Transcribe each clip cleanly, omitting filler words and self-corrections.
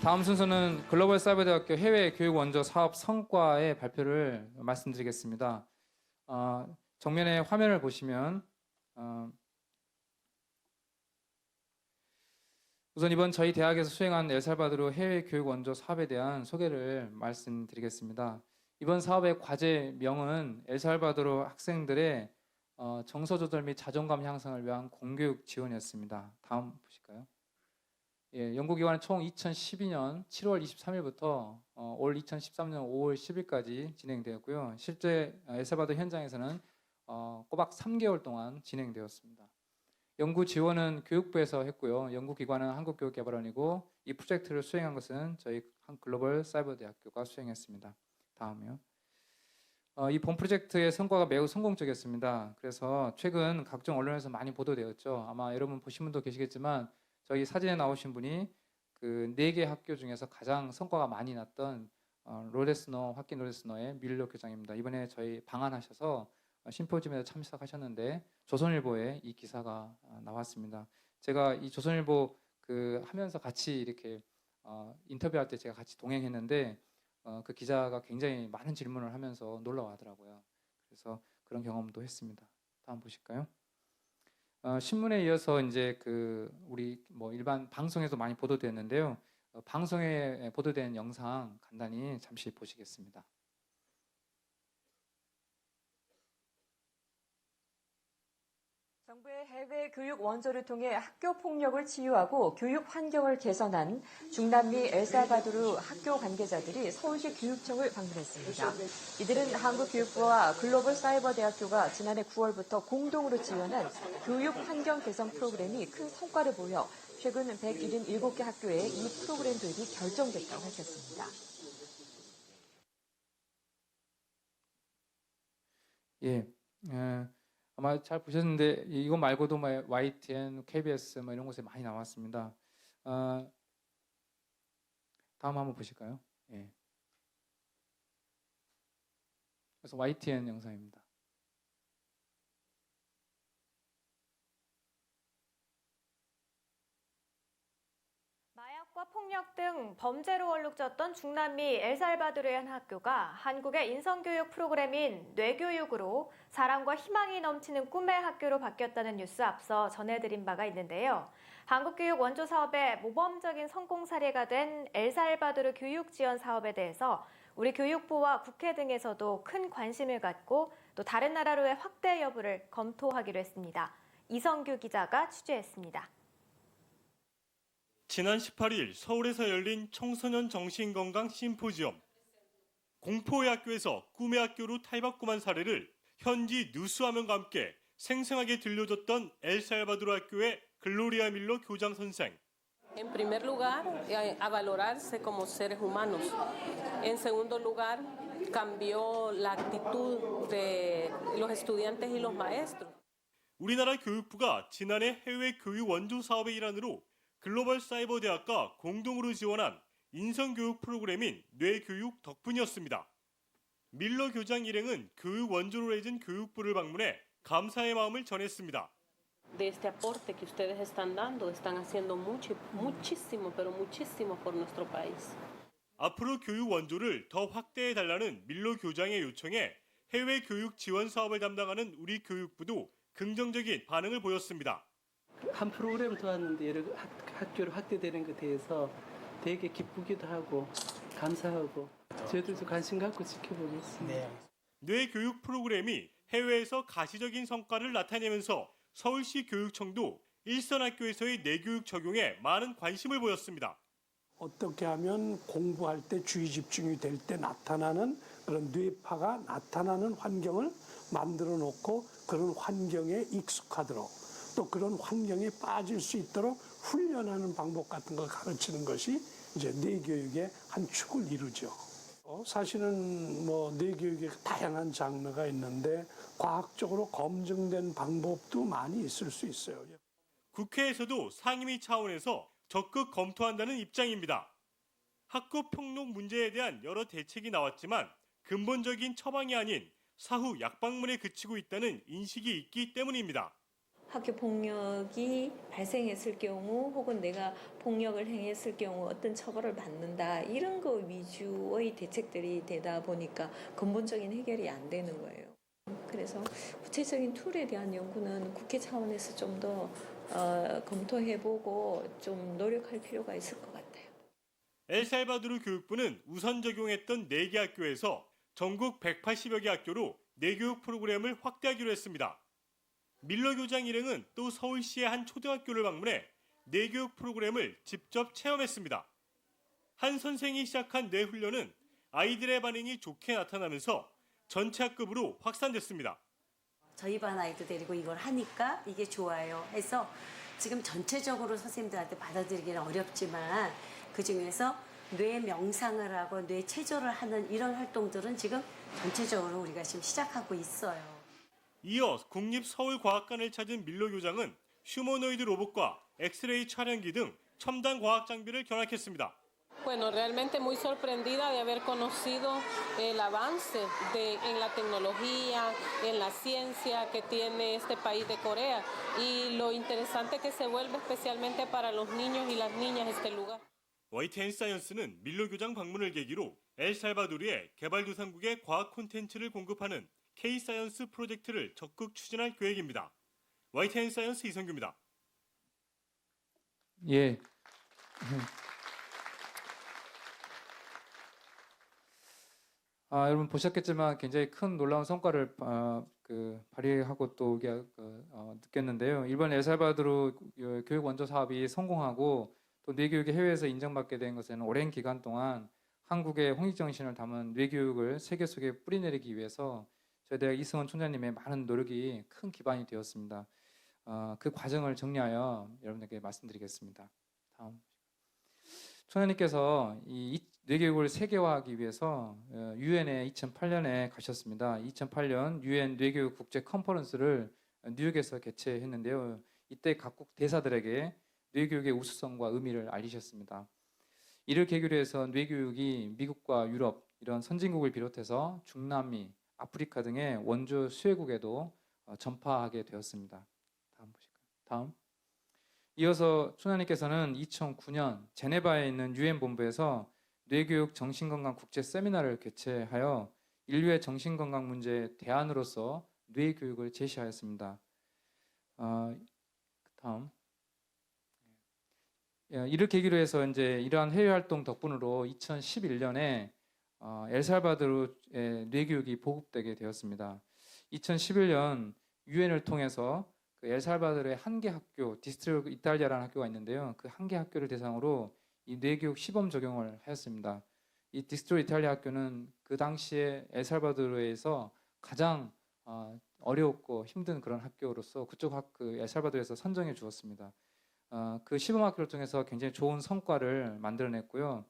다음 순서는 글로벌 사이버대학교 해외 교육 원조 사업 성과의 발표를 말씀드리겠습니다. 정면에 화면을 보시면 우선 이번 저희 대학에서 수행한 엘살바도르 해외 교육 원조 사업에 대한 소개를 말씀드리겠습니다. 이번 사업의 과제명은 엘살바도르 학생들의 정서 조절 및 자존감 향상을 위한 공교육 지원이었습니다. 다음 보실까요? 예, 연구기간은 총 2012년 7월 23일부터 올 2013년 5월 10일까지 진행되었고요. 실제 엘살바도르 현장에서는 꼬박 3개월 동안 진행되었습니다. 연구 지원은 교육부에서 했고요. 연구기관은 한국교육개발원이고 이 프로젝트를 수행한 것은 저희 글로벌 사이버대학교가 수행했습니다. 다음이요. 이 본 프로젝트의 성과가 매우 성공적이었습니다. 그래서 최근 각종 언론에서 많이 보도되었죠. 아마 여러분 보신 분도 계시겠지만 저희 사진에 나오신 분이 그 4개 학교 중에서 가장 성과가 많이 났던 화킨 로데스너의 밀러 교장입니다. 이번에 저희 방한하셔서 심포지엄에 참석하셨는데 조선일보에 이 기사가 나왔습니다. 제가 이 조선일보 하면서 같이 이렇게 인터뷰할 때 제가 같이 동행했는데 그 기자가 굉장히 많은 질문을 하면서 놀라워하더라고요. 그래서 그런 경험도 했습니다. 다음 보실까요? 신문에 이어서 이제 우리 일반 방송에도 많이 보도됐는데요. 방송에 보도된 영상 간단히 잠시 보시겠습니다. 정부의 해외 교육 원조를 통해 학교 폭력을 치유하고 교육 환경을 개선한 중남미 엘살바도르 학교 관계자들이 서울시 교육청을 방문했습니다. 이들은 한국교육부와 글로벌 사이버대학교가 지난해 9월부터 공동으로 지원한 교육 환경 개선 프로그램이 큰 성과를 보여 최근 177개 학교에 이 프로그램 도입이 결정됐다고 밝혔습니다. 예. 아마 잘 보셨는데 이거 말고도 YTN, KBS 이런 곳에 많이 나왔습니다. 다음 한번 보실까요? 예. 그래서 YTN 영상입니다. 마약과 폭력 등 범죄로 얼룩졌던 중남미 엘살바도르의 한 학교가 한국의 인성교육 프로그램인 뇌교육으로 사랑과 희망이 넘치는 꿈의 학교로 바뀌었다는 뉴스 앞서 전해드린 바가 있는데요. 한국교육 원조 사업의 모범적인 성공 사례가 된 엘살바도르 교육 지원 사업에 대해서 우리 교육부와 국회 등에서도 큰 관심을 갖고 또 다른 나라로의 확대 여부를 검토하기로 했습니다. 이성규 기자가 취재했습니다. 지난 18일 서울에서 열린 청소년 정신건강 심포지엄. 공포의 학교에서 꿈의 학교로 탈바꿈한 사례를 현지 뉴스화면과 함께 생생하게 들려줬던 엘살바도르 학교의 글로리아 밀러 교장 선생. En primer lugar, a valorarse como seres humanos. En segundo lugar, cambió la actitud de los estudiantes y los maestros. 우리나라 교육부가 지난해 해외 교육 원조 사업의 일환으로 글로벌 사이버 대학과 공동으로 지원한 인성교육 프로그램인 뇌교육 덕분이었습니다. 밀러 교장 일행은 교육 원조로 해진 교육부를 방문해 감사의 마음을 전했습니다. De este aporte que ustedes están dando, están haciendo muchísimo, pero muchísimo por nuestro país. 앞으로 교육 원조를 더 확대해 달라는 밀러 교장의 요청에 해외 교육 지원 사업을 담당하는 우리 교육부도 긍정적인 반응을 보였습니다. 한 프로그램 도왔는데 여러 학교로 확대되는 것에 대해서 되게 기쁘기도 하고 감사하고 저희들도 관심 갖고 지켜보겠습니다. 뇌교육 프로그램이 해외에서 가시적인 성과를 나타내면서 서울시 교육청도 일선 학교에서의 뇌교육 적용에 많은 관심을 보였습니다. 어떻게 하면 공부할 때 주의 집중이 될 때 나타나는 그런 뇌파가 나타나는 환경을 만들어 놓고 그런 환경에 익숙하도록 또 그런 환경에 빠질 수 있도록 훈련하는 방법 같은 걸 가르치는 것이 이제 뇌교육의 한 축을 이루죠. 사실은 뇌교육에 다양한 장르가 있는데 과학적으로 검증된 방법도 많이 있을 수 있어요. 국회에서도 상임위 차원에서 적극 검토한다는 입장입니다. 학교 폭력 문제에 대한 여러 대책이 나왔지만 근본적인 처방이 아닌 사후 약방문에 그치고 있다는 인식이 있기 때문입니다. 학교 폭력이 발생했을 경우 혹은 내가 폭력을 행했을 경우 어떤 처벌을 받는다 이런 거 위주의 대책들이 되다 보니까 근본적인 해결이 안 되는 거예요. 그래서 구체적인 툴에 대한 연구는 국회 차원에서 좀 더 검토해보고 좀 노력할 필요가 있을 것 같아요. 엘살바도르 교육부는 우선 적용했던 4개 학교에서 전국 180여 개 학교로 뇌교육 프로그램을 확대하기로 했습니다. 밀러 교장 일행은 또 서울시의 한 초등학교를 방문해 뇌교육 프로그램을 직접 체험했습니다. 한 선생이 시작한 뇌훈련은 아이들의 반응이 좋게 나타나면서 전체 학급으로 확산됐습니다. 저희 반 아이도 데리고 이걸 하니까 이게 좋아요 해서 지금 전체적으로 선생님들한테 받아들이기는 어렵지만 그중에서 뇌 명상을 하고 뇌 체조를 하는 이런 활동들은 지금 전체적으로 우리가 지금 시작하고 있어요. 이어 국립서울과학관을 찾은 밀러 교장은 휴머노이드 로봇과 엑스레이 촬영기 등 첨단 과학 장비를 견학했습니다. Bueno, realmente muy sorprendida de haber conocido el avance en la tecnología, en la ciencia que tiene este país de Corea y lo interesante que se vuelve especialmente para los niños y las niñas este lugar. YTN 사이언스는 밀러 교장 방문을 계기로 엘살바도르의 개발도상국에 과학 콘텐츠를 공급하는 K-사이언스 프로젝트를 적극 추진할 계획입니다. YTN 사이언스 이성규입니다. 예. 여러분 보셨겠지만 굉장히 큰 놀라운 성과를 발휘하고 또 느꼈는데요. 이번 엘살바도르 교육 원조 사업이 성공하고 또 뇌교육이 해외에서 인정받게 된 것은 오랜 기간 동안 한국의 홍익정신을 담은 뇌교육을 세계 속에 뿌리내리기 위해서 저희 대학 이승원 총장님의 많은 노력이 큰 기반이 되었습니다. 그 과정을 정리하여 여러분에게 말씀드리겠습니다. 다음. 총장님께서 이 뇌교육을 세계화하기 위해서 유엔에 2008년에 가셨습니다. 2008년 유엔 뇌교육 국제 컨퍼런스를 뉴욕에서 개최했는데요. 이때 각국 대사들에게 뇌교육의 우수성과 의미를 알리셨습니다. 이를 계기로 해서 뇌교육이 미국과 유럽 이런 선진국을 비롯해서 중남미, 아프리카 등의 원조 수혜국에도 전파하게 되었습니다. 다음 보실까요? 다음. 이어서 총장님께서는 2009년 제네바에 있는 유엔 본부에서 뇌교육 정신건강 국제 세미나를 개최하여 인류의 정신건강 문제의 대안으로서 뇌교육을 제시하였습니다. 다음. 이를 계기로 해서 이제 이러한 해외 활동 덕분으로 2011년에 엘살바도르의 뇌교육이 보급되게 되었습니다. 2011년 유엔을 통해서 그 엘살바도르의 한 개 학교, 디스트로 이탈리아라는 학교가 있는데요. 그 한 개 학교를 대상으로 이 뇌교육 시범 적용을 하였습니다. 이 디스트로 이탈리아 학교는 그 당시에 엘살바도르에서 가장 어려웠고 힘든 그런 학교로서 그쪽 엘살바도르에서 선정해 주었습니다. 그 시범 학교를 통해서 굉장히 좋은 성과를 만들어냈고요.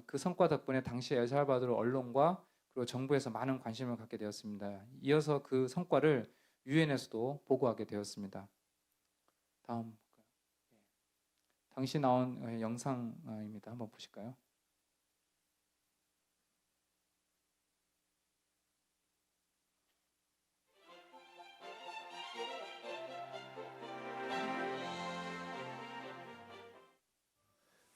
그 성과 덕분에 당시 엘살바도르 언론과 그리고 정부에서 많은 관심을 갖게 되었습니다. 이어서 그 성과를 유엔에서도 보고하게 되었습니다. 다음 당시 나온 영상입니다. 한번 보실까요?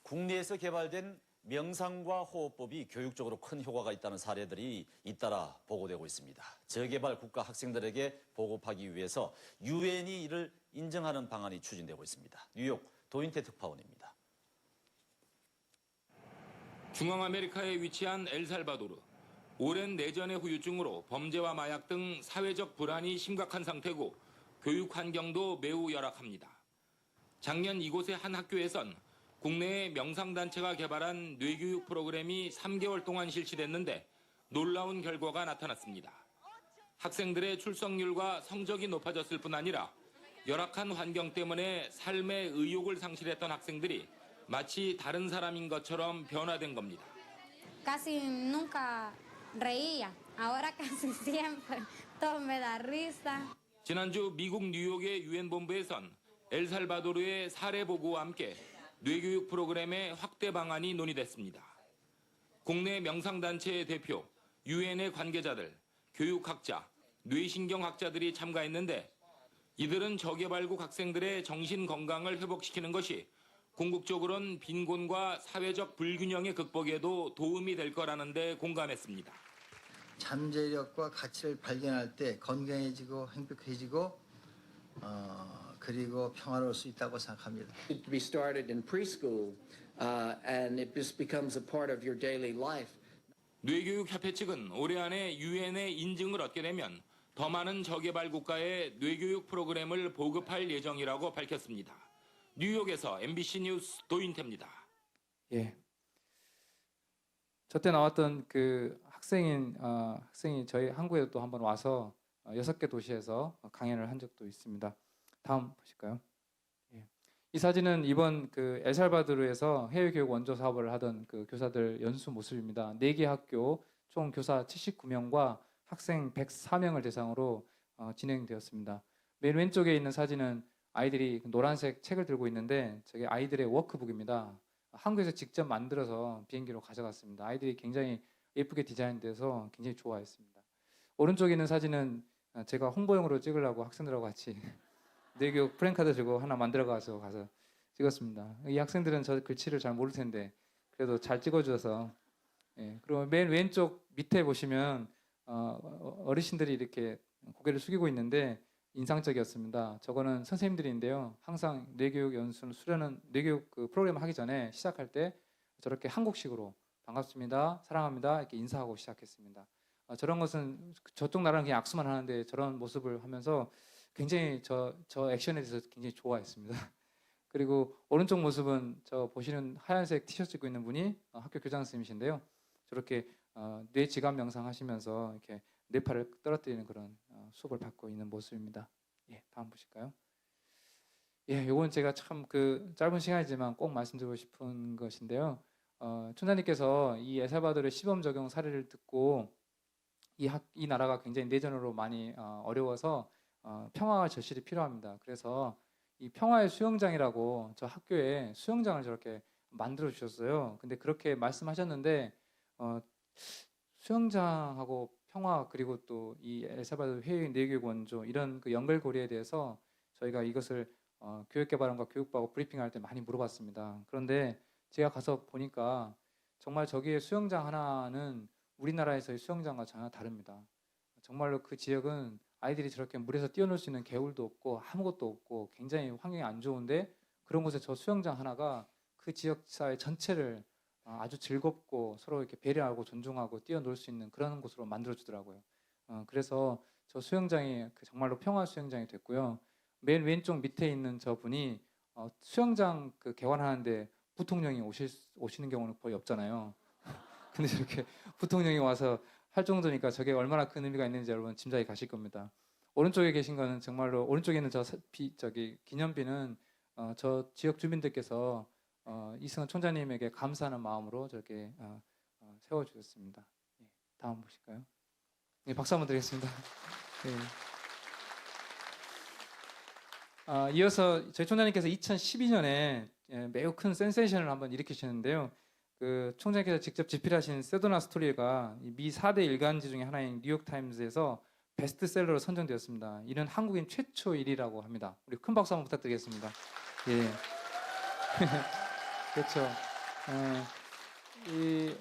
국내에서 개발된 명상과 호흡법이 교육적으로 큰 효과가 있다는 사례들이 잇따라 보고되고 있습니다. 저개발 국가 학생들에게 보급하기 위해서 유엔이 이를 인정하는 방안이 추진되고 있습니다. 뉴욕 도인태 특파원입니다. 중앙아메리카에 위치한 엘살바도르. 오랜 내전의 후유증으로 범죄와 마약 등 사회적 불안이 심각한 상태고 교육 환경도 매우 열악합니다. 작년 이곳의 한 학교에선 국내의 명상단체가 개발한 뇌교육 프로그램이 3개월 동안 실시됐는데 놀라운 결과가 나타났습니다. 학생들의 출석률과 성적이 높아졌을 뿐 아니라 열악한 환경 때문에 삶의 의욕을 상실했던 학생들이 마치 다른 사람인 것처럼 변화된 겁니다. Casi nunca reía. Ahora casi siempre. Todo me da risa. 지난주 미국 뉴욕의 유엔 본부에선 엘살바도르의 사례 보고와 함께 뇌교육 프로그램의 확대 방안이 논의됐습니다. 국내 명상단체의 대표, 유엔의 관계자들, 교육학자, 뇌신경학자들이 참가했는데 이들은 저개발국 학생들의 정신 건강을 회복시키는 것이 궁극적으로는 빈곤과 사회적 불균형의 극복에도 도움이 될 거라는 데 공감했습니다. 잠재력과 가치를 발견할 때 건강해지고 행복해지고 그리고 평화로울 수 있다고 생각합니다. To be started in preschool, and it just becomes a part of your daily life. 뇌교육협회 측은 올해 안에 유엔의 인증을 얻게 되면 더 많은 저개발 국가에 뇌교육 프로그램을 보급할 예정이라고 밝혔습니다. 뉴욕에서 MBC 뉴스 도인태입니다. 예. 저때 나왔던 그 학생이 저희 한국에 또 한번 와서 6개 도시에서 강연을 한 적도 있습니다. 다음 보실까요? 예. 이 사진은 이번 그 엘살바도르에서 해외 교육 원조 사업을 하던 그 교사들 연수 모습입니다. 4개 학교 총 교사 79명과 학생 104명을 대상으로 진행되었습니다. 맨 왼쪽에 있는 사진은 아이들이 노란색 책을 들고 있는데 저게 아이들의 워크북입니다. 한국에서 직접 만들어서 비행기로 가져갔습니다. 아이들이 굉장히 예쁘게 디자인돼서 굉장히 좋아했습니다. 오른쪽에 있는 사진은 제가 홍보용으로 찍으려고 학생들하고 같이 뇌교육 프랭카드 들고 하나 만들어 가서 찍었습니다. 이 학생들은 저 글씨를 잘 모를 텐데 그래도 잘 찍어줘서. 예. 그리고 맨 왼쪽 밑에 보시면 어르신들이 이렇게 고개를 숙이고 있는데 인상적이었습니다. 저거는 선생님들인데요. 항상 뇌교육 연수는 수련은 뇌교육 그 프로그램 하기 전에 시작할 때 저렇게 한국식으로 반갑습니다, 사랑합니다 이렇게 인사하고 시작했습니다. 저런 것은 저쪽 나라는 그냥 악수만 하는데 저런 모습을 하면서 굉장히 저 액션에 대해서 굉장히 좋아했습니다. 그리고 오른쪽 모습은 저 보시는 하얀색 티셔츠 입고 있는 분이 학교 교장 선생님이신데요. 저렇게 뇌 지감 명상 하시면서 이렇게 뇌파를 떨어뜨리는 그런 수업을 받고 있는 모습입니다. 예, 다음 보실까요? 예, 요건 제가 참 그 짧은 시간이지만 꼭 말씀드리고 싶은 것인데요. 촌장님께서 이 엘살바도르의 시범 적용 사례를 듣고 이 나라가 굉장히 내전으로 많이 어려워서 평화와 절실히 필요합니다. 그래서 이 평화의 수영장이라고 저 학교에 수영장을 저렇게 만들어 주셨어요. 근데 그렇게 말씀하셨는데 수영장하고 평화 그리고 또 이 엘살바도르 해외 뇌교육 원조 이런 그 연결고리에 대해서 저희가 이것을 교육개발원과 교육부하고 브리핑할 때 많이 물어봤습니다. 그런데 제가 가서 보니까 정말 저기에 수영장 하나는 우리나라에서의 수영장과 전혀 다릅니다. 정말로 그 지역은 아이들이 저렇게 물에서 뛰어놀 수 있는 개울도 없고 아무것도 없고 굉장히 환경이 안 좋은데 그런 곳에 저 수영장 하나가 그 지역 사회 전체를 아주 즐겁고 서로 이렇게 배려하고 존중하고 뛰어놀 수 있는 그런 곳으로 만들어주더라고요. 그래서 저 수영장이 정말로 평화 수영장이 됐고요. 맨 왼쪽 밑에 있는 저 분이 수영장 그 개관하는데 부통령이 오시는 경우는 거의 없잖아요. 근데 저렇게 부통령이 와서 할 정도니까 저게 얼마나 큰 의미가 있는지 여러분 짐작이 가실 겁니다. 오른쪽에 계신 거는 정말로 오른쪽에 있는 저기 기념비는 저 지역 주민들께서 이승은 총장님에게 감사하는 마음으로 저렇게 세워주셨습니다. 예, 다음 보실까요? 네, 박수 한번 드리겠습니다. 네. 이어서 저희 총장님께서 2012년에 매우 큰 센세이션을 한번 일으키셨는데요. 그 총장님께서 직접 집필하신 세도나 스토리가 미 4대 일간지 중에 하나인 뉴욕타임즈에서 베스트셀러로 선정되었습니다. 이는 한국인 최초 일이라고 합니다. 우리 큰 박수 한번 부탁드리겠습니다. 예. 그렇죠.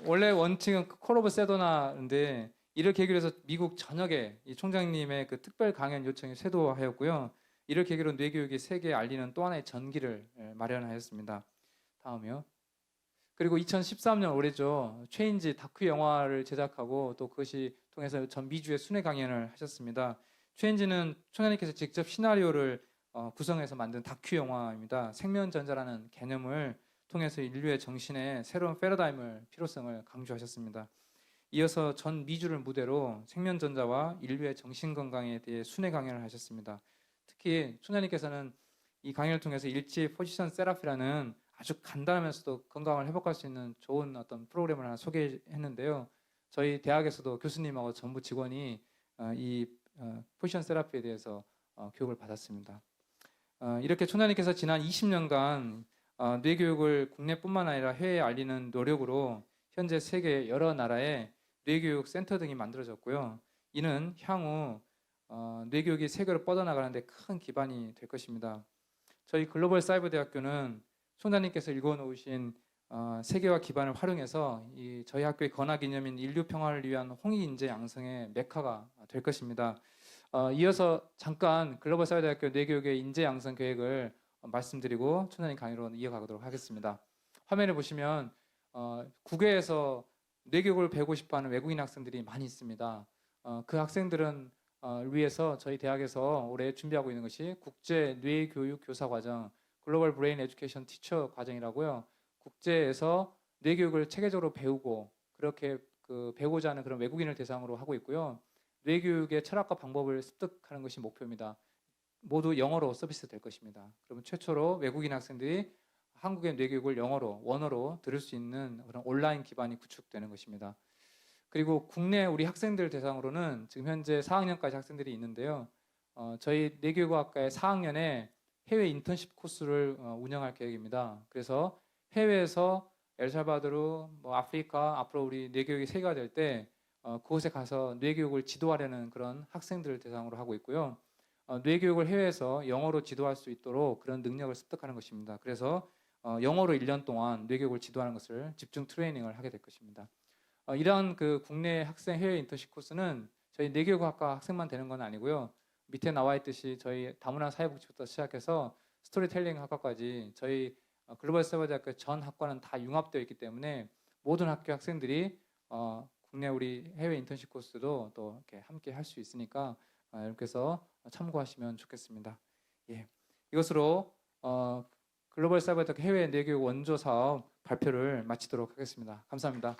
원래 원칙은 콜 오브 세도나인데 이를 계기로 해서 미국 전역에 이 총장님의 그 특별 강연 요청이 쇄도하였고요. 이를 계기로 뇌교육이 세계에 알리는 또 하나의 전기를 마련하였습니다. 다음이요. 그리고 2013년 올해죠. 체인지 다큐 영화를 제작하고 또 그것이 통해서 전 미주에 순회 강연을 하셨습니다. 체인지는 총장님께서 직접 시나리오를 구성해서 만든 다큐 영화입니다. 생면전자라는 개념을 통해서 인류의 정신의 새로운 패러다임을 필요성을 강조하셨습니다. 이어서 전 미주를 무대로 생면전자와 인류의 정신건강에 대해 순회 강연을 하셨습니다. 특히 총장님께서는 이 강연을 통해서 일치 포지션 세라피라는 아주 간단하면서도 건강을 회복할 수 있는 좋은 어떤 프로그램을 하나 소개했는데요. 저희 대학에서도 교수님하고 전부 직원이 이 포지션 세라피에 대해서 교육을 받았습니다. 이렇게 총장님께서 지난 20년간 뇌교육을 국내뿐만 아니라 해외에 알리는 노력으로 현재 세계 여러 나라에 뇌교육 센터 등이 만들어졌고요. 이는 향후 뇌교육이 세계로 뻗어나가는데 큰 기반이 될 것입니다. 저희 글로벌 사이버 대학교는 총장님께서 읽어놓으신 세계화 기반을 활용해서 저희 학교의 건화기념인 인류 평화를 위한 홍익 인재 양성의 메카가 될 것입니다. 이어서 잠깐 글로벌 사이버 대학교 뇌교육의 인재 양성 계획을 말씀드리고 총장님 강의로 이어가도록 하겠습니다. 화면에 보시면 국외에서 뇌교육을 배우고 싶어하는 외국인 학생들이 많이 있습니다. 그 학생들은 위해서 저희 대학에서 올해 준비하고 있는 것이 국제 뇌교육 교사 과정, 글로벌 브레인 에듀케이션 티처 과정이라고요. 국제에서 뇌교육을 체계적으로 배우고 그렇게 배우고자 하는 그런 외국인을 대상으로 하고 있고요. 뇌교육의 철학과 방법을 습득하는 것이 목표입니다. 모두 영어로 서비스 될 것입니다. 그러면 최초로 외국인 학생들이 한국의 뇌교육을 영어로, 원어로 들을 수 있는 그런 온라인 기반이 구축되는 것입니다. 그리고 국내 우리 학생들 대상으로는 지금 현재 4학년까지 학생들이 있는데요. 저희 뇌교육학과의 4학년에 해외 인턴십 코스를 운영할 계획입니다. 그래서 해외에서 엘살바도르, 아프리카, 앞으로 우리 뇌교육이 세계가 될 때 그곳에 가서 뇌교육을 지도하려는 그런 학생들을 대상으로 하고 있고요. 뇌교육을 해외에서 영어로 지도할 수 있도록 그런 능력을 습득하는 것입니다. 그래서 영어로 1년 동안 뇌교육을 지도하는 것을 집중 트레이닝을 하게 될 것입니다. 이러한 국내 학생 해외 인턴십 코스는 저희 뇌교육학과 학생만 되는 건 아니고요. 밑에 나와 있듯이 저희 다문화 사회복지부터 시작해서 스토리텔링 학과까지 저희 글로벌 사이버대학교 전 학과는 다 융합되어 있기 때문에 모든 학교 학생들이 국내 우리 해외 인턴십 코스도 또 이렇게 함께 할 수 있으니까 여러분께서 참고하시면 좋겠습니다. 예, 이것으로 글로벌 사이버대학교 해외 뇌교육 원조 사업 발표를 마치도록 하겠습니다. 감사합니다.